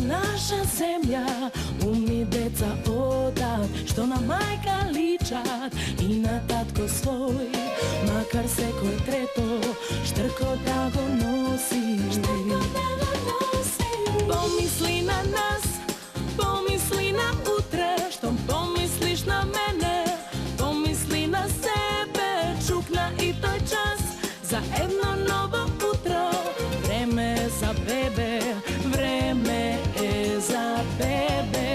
наша земја, умни деца одат, што на мајка личат и на татко свој, макар секој трето штрко да го носи. Помисли на нас, помисли на утре, што помислиш на мене, помисли на себе, чукна и тој час за едно ново утро. Време е за бебе, време е за бебе.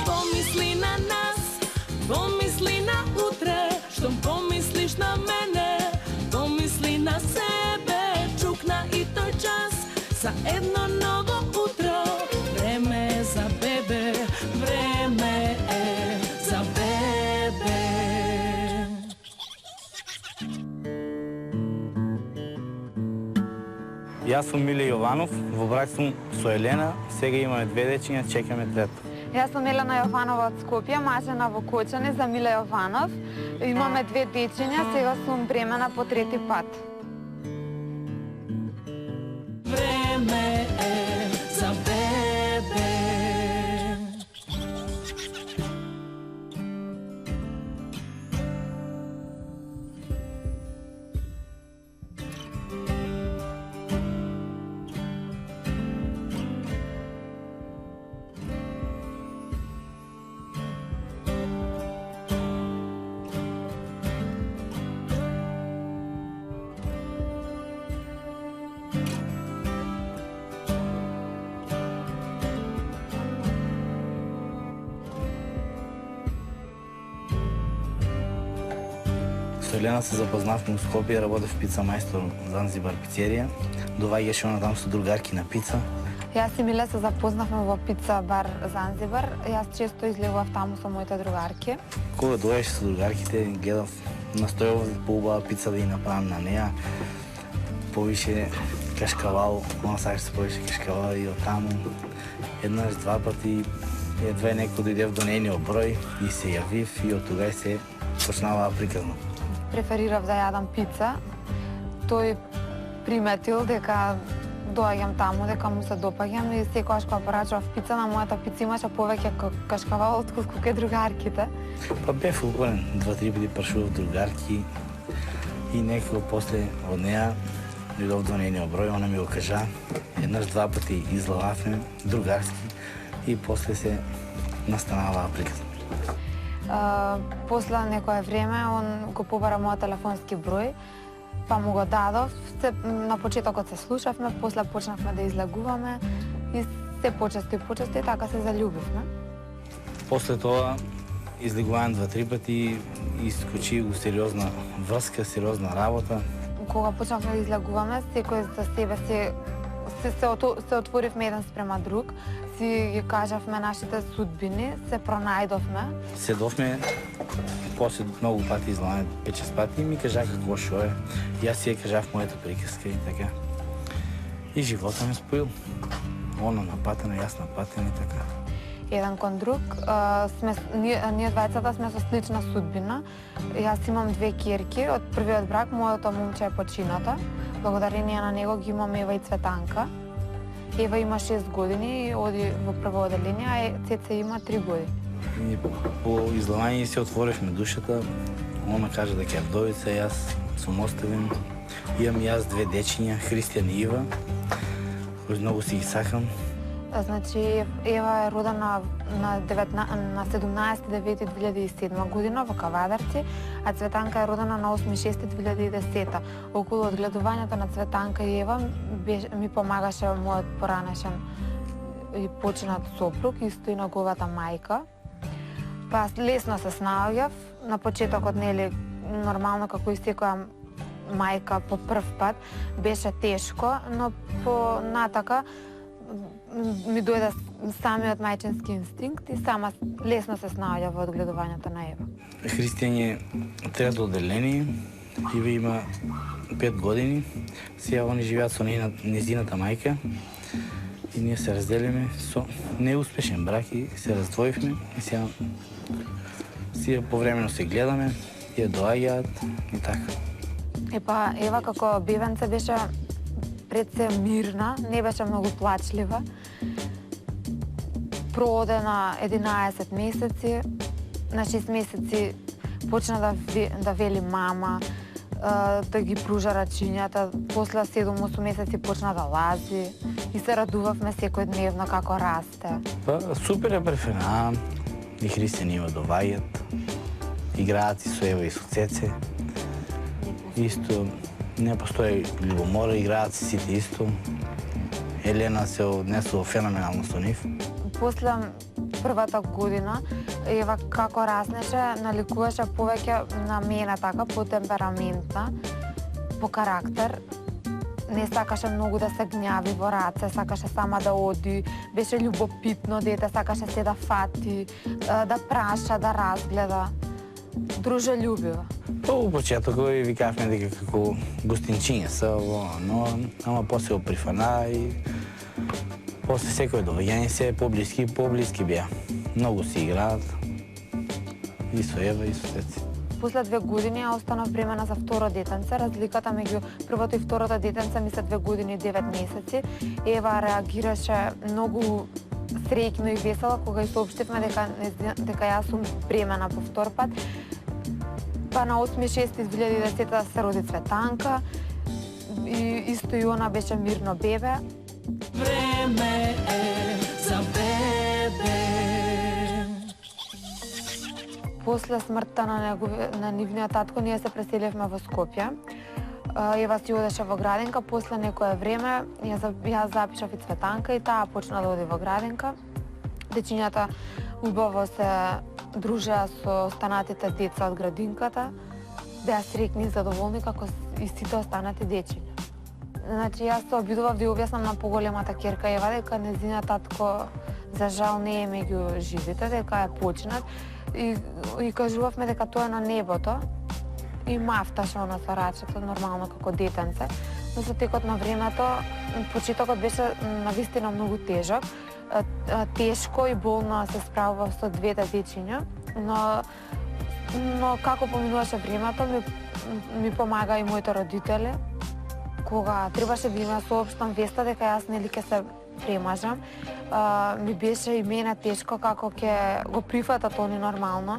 Помисли на нас, помисли на утре, што помислиш на мене, помисли на себе, чукна и тој час за едно ново утро. Време е за бебе, време е за бебе. Јас сум Миле Јованов, во брак сум со Елена, сега имаме 2 дечиња, чекаме трето. Јас сум Елена Јованова од Скопје, мажена во Кочани за Миле Јованов. Имаме 2 дечиња, сега сум бремена по 3-ти пат. Време е за бебе. Со Елена се запознавме у Скопје, работев пица мајстор Занзибар пицерија. Доваѓаше она там со другарки на пица. Јас и Миле се запознавме во пица бар Занзибар. Јас често излегував таму со моите другарки. Кога доаѓаше со другарките, гледав, настојував поубава пица да ја направам на неа. Повише кашкавал, она сакаше повише кашкавал и од таму. Еднаш, 2 пати, едва некој дојдев до нејниот број и се јавив и од тога се почнава приказно. Преферирав да јадам пица. Тој приметил дека доаѓам таму, дека му се допаѓам и секогаш кога порачував пица, на мојата пица имаше повеќе кашкавал отколку кај другарките. Па бев угорен, 2-3 пати прашував другарки и некако после од неа дојдов до нејниот број, она ми го кажа. Еднаш, 2 пати излававме другарски и после се настанава приказна. После некое време, он го побара мојот телефонски број, па му го дадов. На почетокот се слушавме, после почнавме да излегуваме и се почести, така се заљубивме. После тоа излегувам 2-3 пати и искочи го сериозна врска, сериозна работа. Кога почнавме да излегуваме, секој за себе се отворивме еден спрема друг, си ги кажавме нашите судбини, се пронајдовме. Седовме, после многу пати излегуваме 5-6 пати и ми кажа какво шо е. Јас си ја кажав мојата приказка и така. И живота ме споил. Она напатена, јас напатен и така. Еден кон друг, ние двајцата сме со слична судбина. Јас имам 2 ќерки, од првиот брак моето момче е почината. Благодарение на него ги имам Ева и Цветанка. Ева има 6 години и оди во прво оделение, а Цеце има 3 години. По излавање се отворивме душата. Она кажа дека е вдовица, јас сум оставен. Имам јас 2 дечиња, Христијан и Ива, кои многу си ги сакам. Значи, Ева е родена на 17.9.2007 година во Кавадарци, а Цветанка е родена на 8.6.2010. Околу одгледувањето на Цветанка и Ева ми помагаше мојот поранешен и починат сопруг, исто и неговата мајка. Па лесно се снаоѓав. На почетокот, нели, нормално како и секоја мајка по прв пат, беше тешко, но по натака ми дојде самиот мајчински инстинкт и сама лесно се снаоѓа во одгледувањето на Ева. Христијан е трето оделение, Ива има 5 години, сега они живеат со незината мајка и ние се разделиме со неуспешен брак и се раздвоивме и сега повремено се гледаме, ја доаѓаат и така. Епа, Ева како бебенце беше пред се мирна, не беше многу плачлива. прооде на 11 месеци, на 6 месеци почна да вели мама, да ги пружа рачињата, после 7-8 месеци почна да лази и се радувавме секојдневно како расте. Па, супер е префена, и христијани има доваѓат, играат и со Ева и со Цеце. Исто, не постои љубомора, играат си сите исто. Елена се однесува феноменално со нив. После првата година, Ева како раснеше, наликуваше повеќе на мене така, по темпераментна, по карактер. Не сакаше многу да се гњави во раце, сакаше сама да оди, беше љубопитно дете, сакаше се да фати, да праша, да разгледа. Дружелюбива. Па у почетокот и викавме дека како гостинчиња се ово, но ама после прифана и после секој доваѓање се поблиски беа. Многу си играат и со Ева и со Цеце. После 2 години ја останав бремена за второ детенце. Разликата меѓу првото и второто детенце ми се 2 години и 9 месеци. Ева реагираше многу среќно и весела кога ја соопштивме дека јас сум бремена по втор пат. Па на 8.6.2010 се роди Цветанка и исто и она беше мирно бебе. Време е за бебе. После смртта на нивниот татко ние се преселивме во Скопје. Ева си одеше во градинка, после некое време јас запишав и Цветанка и таа почна да оди во градинка. Дечињата убаво се дружеа со останатите деца од градинката, беа среќни и задоволни како и сите останати дечиња. Значи, јас се обидував да ја објаснам на поголемата ќерка Ева дека нејзиниот татко за жал не е меѓу живите, дека е починат и кажувавме дека тоа е на небото и мафташе она со рачето, нормално како детенце. Но со текот на времето, почетокот беше навистина многу тежок. Тешко и болно се справував со двете дечиња, но како поминуваше времето, ми помага и моите родители. Кога требаше да има соопштам веста дека јас нели ќе се премажам, ми беше и мене тешко како ќе го прифатат они нормално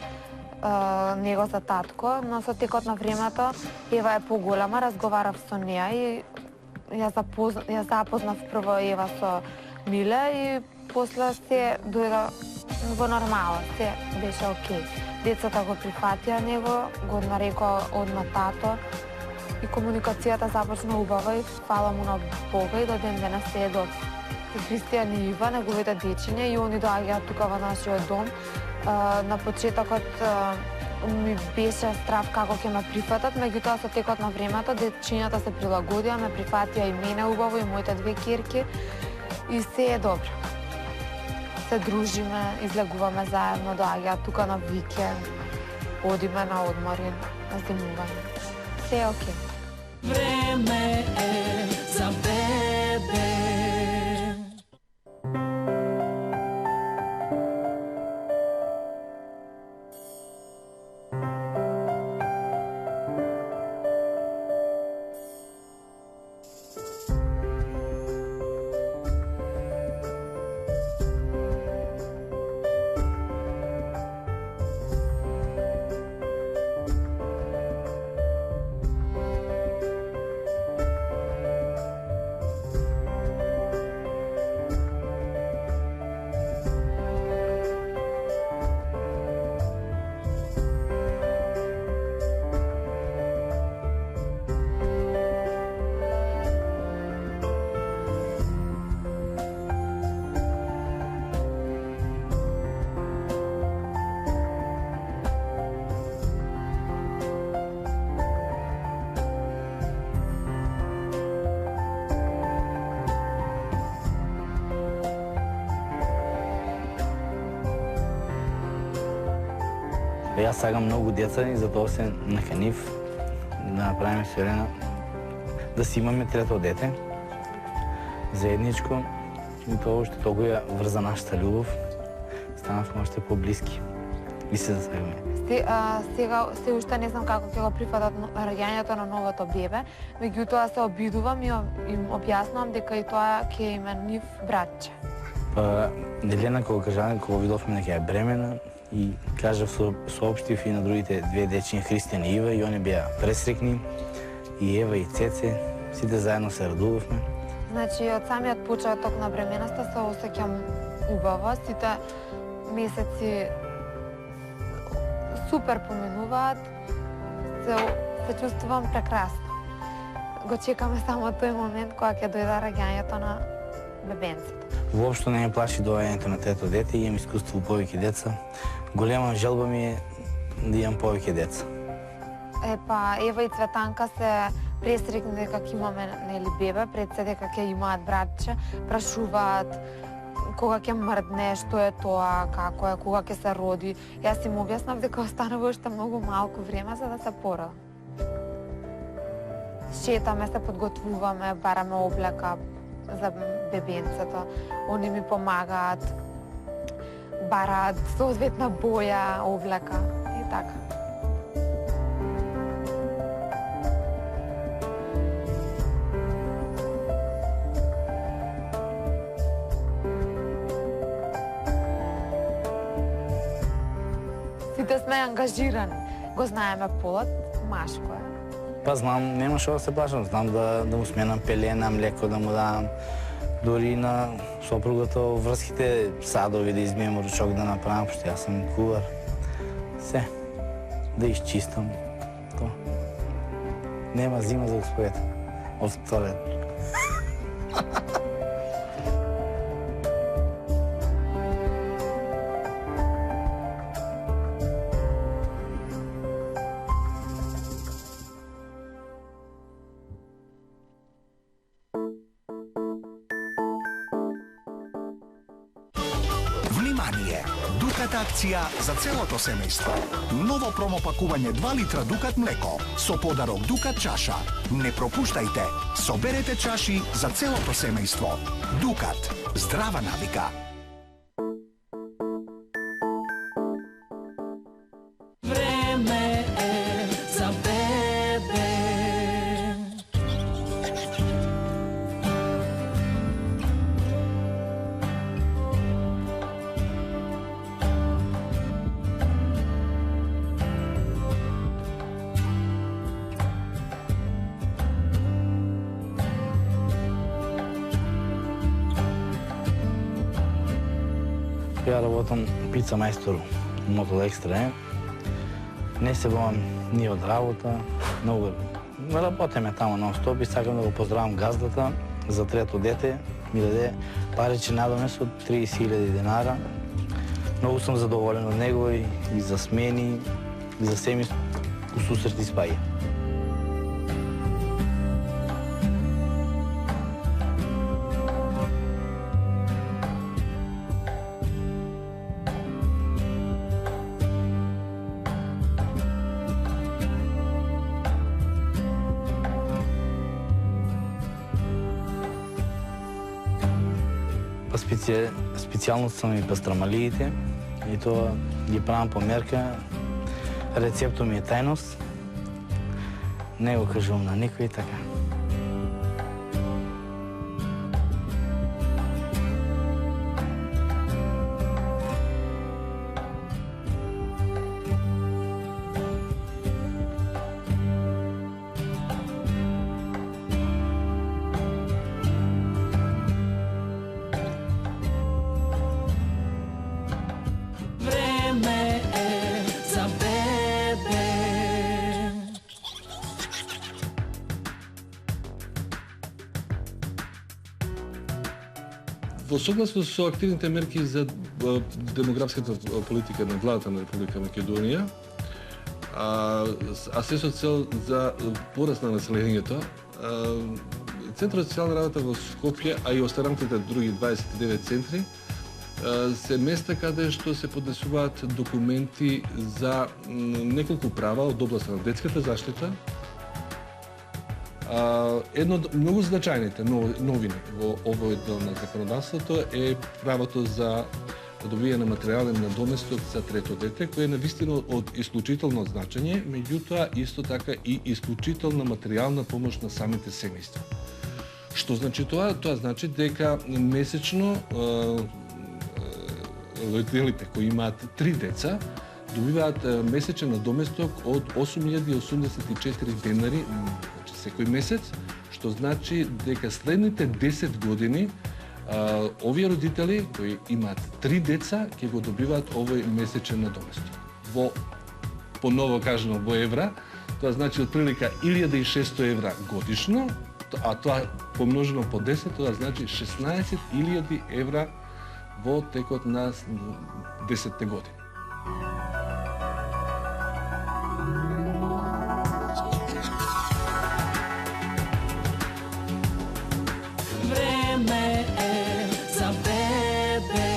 него за татко, но со текот на времето Ева е поголема, разговарав со неа и ја запознав прво Ева со Миле и после се дојде во нормала, се беше окей. Децата го прифатија него, го нарекоа одма тато и комуникацијата започна убава и фала му на Бога и до ден денес се е добро. Христијан и Ива, неговите дечиња, и они доаѓаат тука во нашиот дом. На почетокот ми беше страв како ќе ме прифатат, меѓутоа со текот на времето дечињата се прилагодија, ме прифатија и мене убаво и моите две ќерки и се е добро. Се дружиме, излегуваме заедно, доаѓаат тука на викенд, одиме на одмори, на зимување. Се е окей. Време е за бебе. Јас сакам многу деца и затоа се наканив да направиме со Елена да си имаме трето дете, заедничко, и тоа уште толку ја врза нашата љубов, станавме уште поблиски и се засагаме. Сега се уште не знам како ќе го прифатат раѓањето на новото бебе, меѓутоа се обидувам и им објаснувам дека и тоа ќе име нив братче. Па, Делена, кога видовме дека е бремена, и кажав, соопштив и на другите две дечиња, Христијан и Ива, и они беа пресрекни, и Ева и Цеце, сите заедно се радувавме. Значи, од самиот почеток на бременоста се осеќам убаво, сите месеци супер поминуваат, се чувствувам прекрасно. Го чекаме само тој момент кога ќе дојде раѓањето на бебенцето. Воопшто не ме плаши доаѓањето на трето дете, имам искуство во повеќе деца. Голема желба ми е да имам повеќе деца. Епа, Ева и Цветанка се пресрекни дека ќе имаме бебе, пред се дека ќе имаат братче, прашуваат кога ќе мрдне, што е тоа, како е, кога ќе се роди. Јас им објаснав дека останува уште многу малку време за да се породи. Шетаме, се подготвуваме, бараме облека за бебенцето. Они ми помагаат, бараат соодветна боја, облека и така. Сите сме ангажирани. Го знаеме полот, машко е. Па знам, нема што да се плашам, знам да му сменам пелена, млеко да му дам, дори на сопругата врските садови да измием ручок да направам, пошто јас сум кувар. Се, да изчистам, тоа. Нема зима за господета, од вторет. Внимание! Дукат акција за целото семејство. Ново промопакување 2 литра Дукат млеко со подарок Дукат чаша. Не пропуштајте! Соберете чаши за целото семејство. Дукат. Здрава навика. Време е за бебе. Ја работам пица мајстор Мотол Екстра. Не се бавам ни од работа, многу работиме таму нон-стоп и сакам да го поздравам газдата за трето дете. Ми даде париче надомест од 30.000 динара. Многу сум задоволен од него и за смени, и за семи усусрети спаѓа. Специјалност са ми пастрамалиите и тоа ги правам по мерка. Рецептот ми е тајност. Не го кажувам на никој така. Во согласност со активните мерки за демографската политика на владата на Република Македонија, а се со цел за пораст на населението, Центарот за социјална работа во Скопје, а и останатите други 29 центри, се места каде што се поднесуваат документи за неколку права од областа на детската заштита. Едно од многу значајните новини во овој дел на законодавството е правото за добивање на материјален надоместок за трето дете, кој е навистина од исклучително значење, меѓутоа исто така и исклучителна материјална помош на самите семејства. Што значи тоа? Тоа значи дека месечно родителите кои имаат 3 деца добиваат месечен надоместок од 8.084 денари секој месец, што значи дека следните 10 години овие родители кои имаат 3 деца ќе го добиваат овој месечен надоместок. Поново кажано во евра, тоа значи отприлика 1.600 евра годишно, а тоа помножено по 10, тоа значи 16.000 евра во текот на 10 години. Време е за бебе.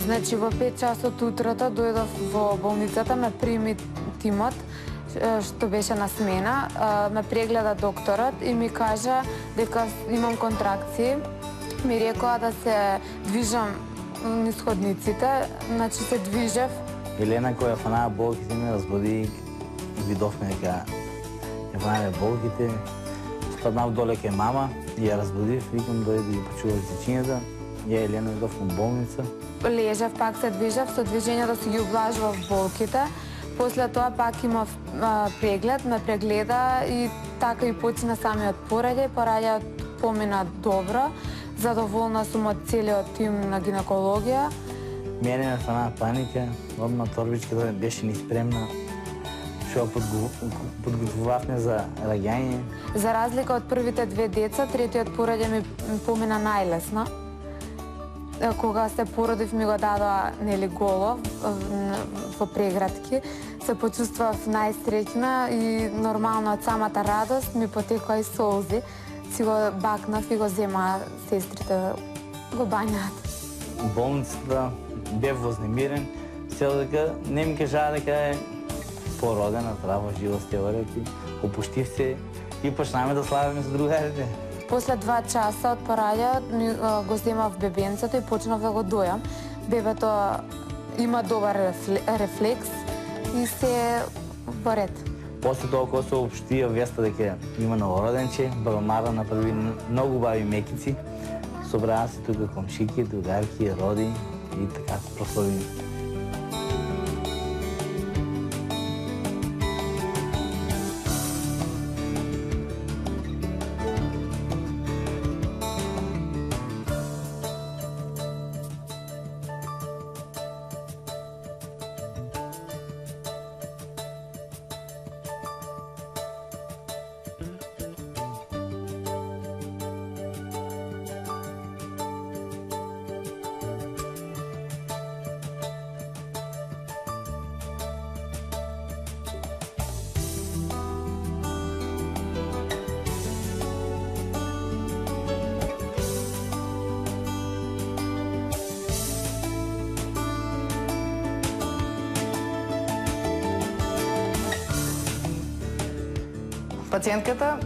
Значи во 5 часот утрото дојдов во болницата, ме прими тимот што беше на смена, ме прегледа докторот и ми кажа дека имам контракции. Ми рекоа да се движам низ ходниците, значи се движев. Елена која фанаа болките ме разбуди, видовме дека ја фанаа болките. Спаднав доле кај мама и ја разбудив, викам дојде да ги почува течињата. Ја Елена идов во болница. Лежав, пак се движев, со движењето си ги облажував болките. После тоа пак имав преглед, ме прегледа и така и почина самиот пораѓај. Пораѓајот помина добро. Задоволна сум од целиот тим на гинекологија. Мене ме фанаа паника, одма торбичката беше неспремна. Што подготвувавме за раѓање. За разлика од првите 2 деца, третиот пораѓај ми помина најлесно. Кога се породив ми го дадоа голов во прегратки, се почувствував најсреќна и нормално од самата радост ми потекоа и солзи. Си го бакнав и го зема сестрите го бањаат. Болницата бев вознемирен, сел дека не ми кажаа дека е породена, здраво, живо сте ореки. Опуштив се и почнаме да славиме со другарите. После 2 часа од пораѓајот го земав бебенцето и почнав да го дојам. Бебето има добар рефлекс и се во ред. После тоа кога се обштија веста дека има новороденче, бабамара направи многу баби мекици. Собраа се тука комшики, другарки, роди и така прослави. Пациентката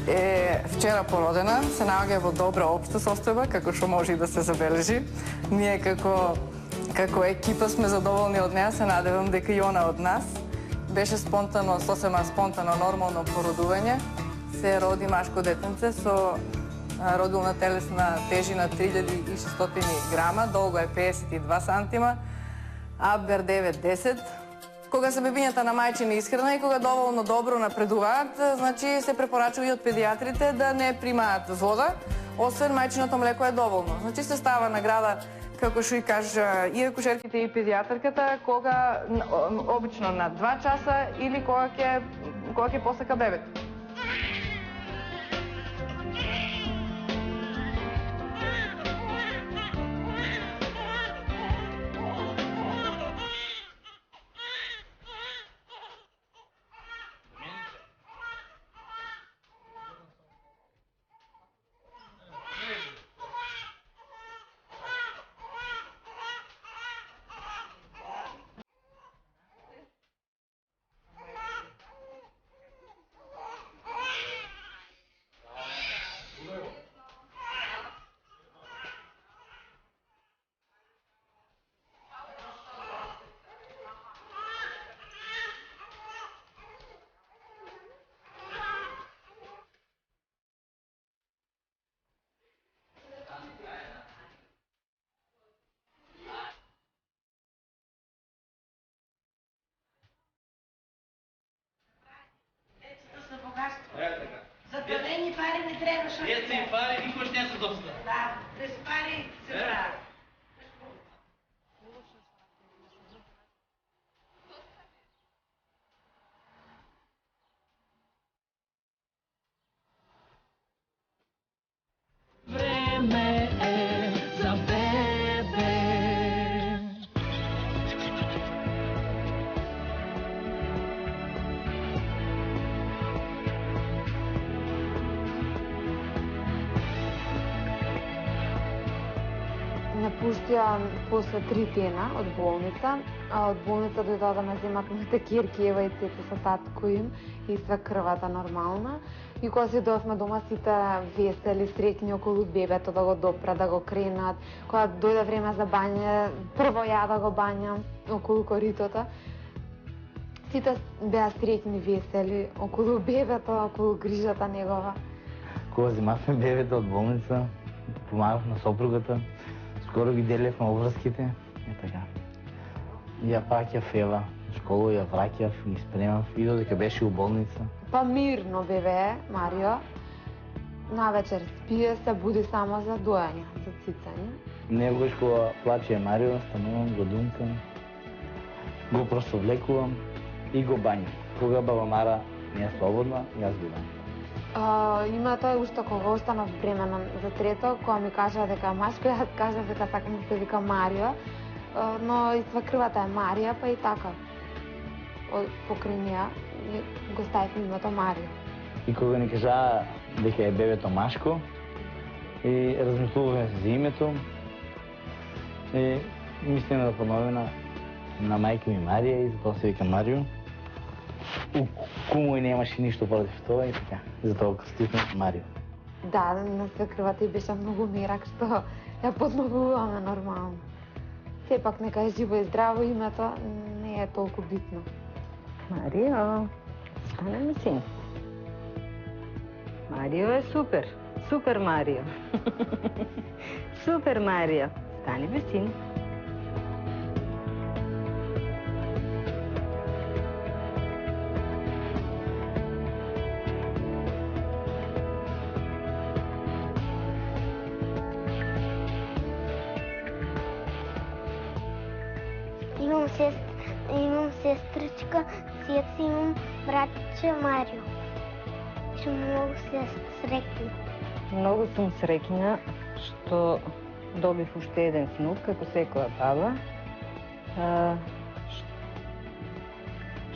е вчера породена, се наоѓа во добра општа состојба, како што може и да се забележи. Ние како екипа сме задоволни од неа, се надевам дека и она од нас. Беше спонтано, сосема спонтано, нормално породување. Се роди машко детенце со родилна телесна тежина 3600 грама, долго е 52 сантима, Абвер 9-10. Кога се бебињата на мајчина исхрана и кога доволно добро напредуваат, значи се препорачува и од педиатрите да не примаат вода, освен мајчиното млеко е доволно. Значи се става награда, како што и кажа и акушерките и педиатрката, кога обично на 2 часа или кога ќе посека бебето. Деца и пари никош не се доста. Да, без пари се прави. Време е за бебе. Напуштија после 3 дена од болница, а од болница дојдоа да ме земат моите ќерки Ева и Цеци со татко им и свекрвата нормална. И кога си дојавме дома сите весели, среќни околу бебето да го допрат, да го кренат. Кога дојде време за бање, прво ја да го бањам околу коритото. Сите беа среќни, весели околу бебето, околу грижата негова. Кога земавме бебето од болница, помагав на сопругата, скоро ги делевме обврските и така. Ја паќав Ева, школу ја враќав, ги спремав и додека беше у болница. Па мирно бебе, Марио. Навечер спие, се буди само за доење, за цицање. Некогаш кога плаче Марио, станувам, го думкам, го просовлекувам и го бањам. Кога баба Мара не е слободна, јас го бањам. Името е уште кога останав бремена за трето, кога ми кажа дека е машко, јас кажав дека сакам да се вика Марио, но и свекрвата е Марија, па и така. Покрај неа го ставив името Марио. И кога ни кажа дека е бебето машко, и размислуваме за името, и мислиме да поновина на мајка ми Марија и затоа се вика Марио. У куму и немаше ништо против тоа и така. Затоа крстивме Марио. Да, на свекрвата и беше многу мерак што ја подновуваме нормално. Сепак нека е живо и здраво името, не е толку битно. Марио, стане ми син. Марио е супер. Супер Марио. Супер Марио. Стане ми син. Имам сестричка Цеца, имам братче Марио. Сум многу среќна. Многу сум среќна што добив уште еден внук, како секоја баба.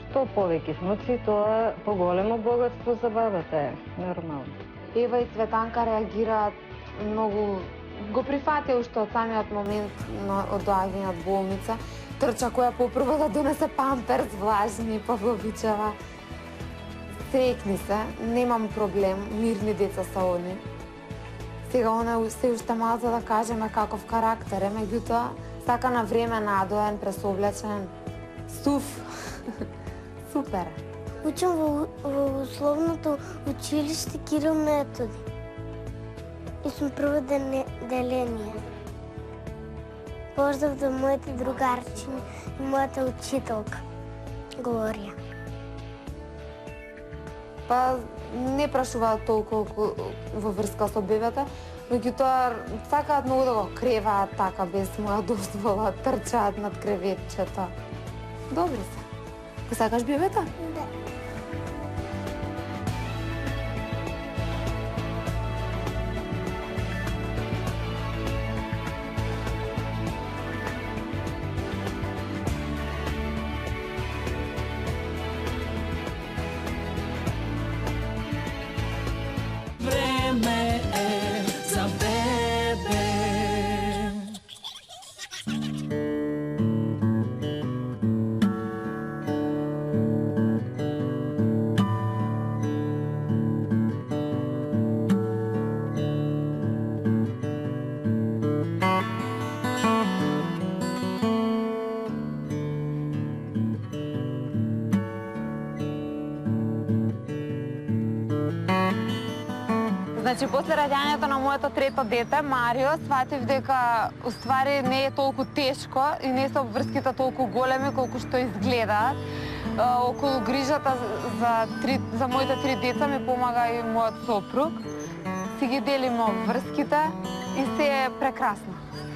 Што повеќе внуци, тоа поголемо богатство за бабата е, нормално. Ева и Цветанка реагираат многу, го прифатија уште од самиот момент од доаѓање од болница. Трча која попрва да донесе памперс, влажни, Павловичева. Среќни се, немам проблем, мирни деца се они. Сега она се уште мал за да кажеме каков карактер е, меѓутоа сака на време надоен, пресоблечен. Супер. Учам во условното училиште Кирил Методи. И сум прво деление. Поздрав до моите другарчини и мојата учителка, Глорија. Па не прашуваат толку во врска со бебета, меѓутоа сакаат многу да го креваат така без моја дозвола, трчаат над креветчето. Добри се. Го сакаш бебета? Да. Време е за бебе. Значи, после раѓањето на моето трето дете, Марио, сватив дека уствари не е толку тешко и не се обврските толку големи колку што изгледаат. Околу грижата за моите 3 деца ми помага и мојот сопруг. си ги делиме врските и се е прекрасно.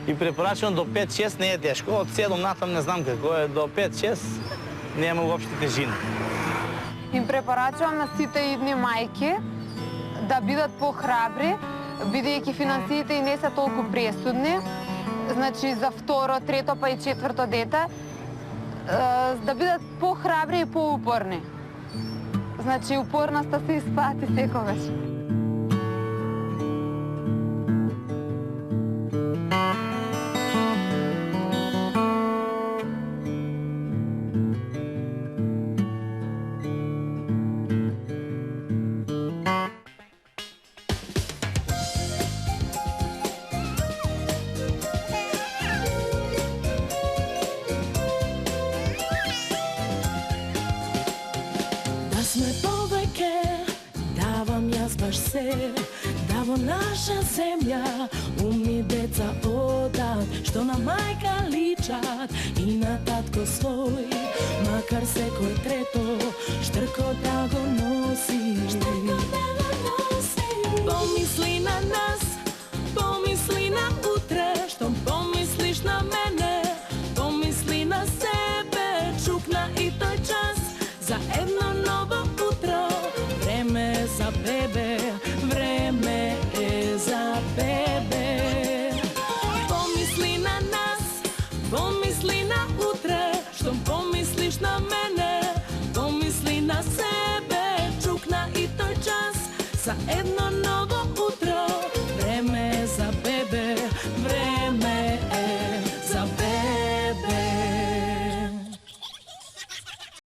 И препорачувам до 5-6 не е тешко, од 7 натам не знам како е, до 5-6 нема уопште тежина. Им препорачувам на сите идни мајки да бидат похрабри, бидејќи финансиите и не се толку пресудни. Значи за второ, трето па и четврто дете, да бидат похрабри и поупорни. Значи упорноста се исплати секогаш. Сме повеќе, давам јас баш се, да во наша земја умни деца одат, што на мајка личат и на татко свој, макар секој трето штрко да го носи. Помисли на нас, помисли на утре, што помислиш на мене, помисли на себе, чукна и тој час за едно ново утро. Време е за бебе, време е за бебе. Помисли на нас, помисли на утре, што помислиш на мене, помисли на себе, чукна и тој час за едно